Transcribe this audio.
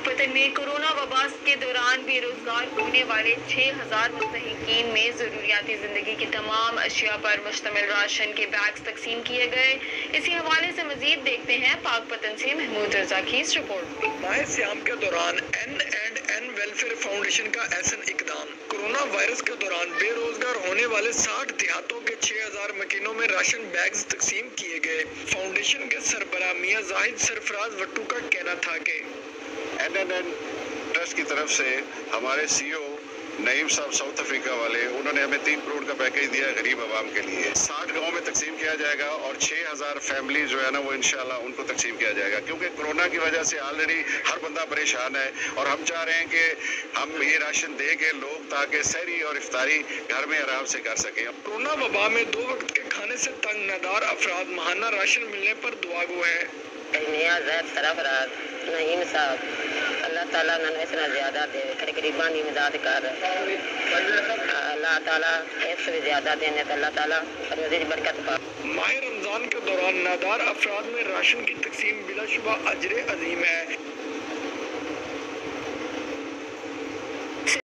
पाकपतन में कोरोना वबा के दौरान बेरोजगार होने वाले 6000 मुस्तहिकीन में ज़रूरियाती ज़िंदगी की तमाम अशिया पर मुश्तमिल राशन के बैग्स तकसीम किए गए। इसी हवाले से मजीद देखते हैं पाकपतन से महमूद रजा की इस रिपोर्ट। माह सियाम के दौरान N&N वेलफेयर फाउंडेशन का ऐसा इकदाम। कोरोना वायरस के दौरान बेरोजगार होने वाले 60 देहातों के 6000 मकीनों में राशन बैग्स तकसीम किए गए। फाउंडेशन के सरबराह मियां जाहिद सरफराज वट्टू का कहना था कि N&N ट्रस्ट की तरफ से हमारे CEO नईम साहब साउथ अफ्रीका वाले, उन्होंने हमें 3 करोड़ का पैकेज दिया है गरीब आवाम के लिए। 60 गाँव में तकसीम किया जाएगा और 6000 फैमिली जो है ना वो इंशाल्लाह उनको तकसीम किया जाएगा, क्योंकि कोरोना की वजह से ऑलरेडी हर बंदा परेशान है और हम चाह रहे हैं कि हम ये राशन दे के लोग ताकि सहरी और इफ्तारी घर में आराम से कर सकें। कोरोना वबा में 2 वक्त के खाने से तंग नदार अफराद माहाना राशन मिलने पर दुआ गो है। नईम साहब अल्लाह ताला इतना ज़्यादा दे कर गरीबां की मदद कर, अल्लाह ताला इससे ज़्यादा देने तो अल्लाह ताला रोज़ी बरकत पा। माह रमज़ान के दौरान नादार अफराद में राशन की तकसीम बिलाशुबा अजर अजीम है।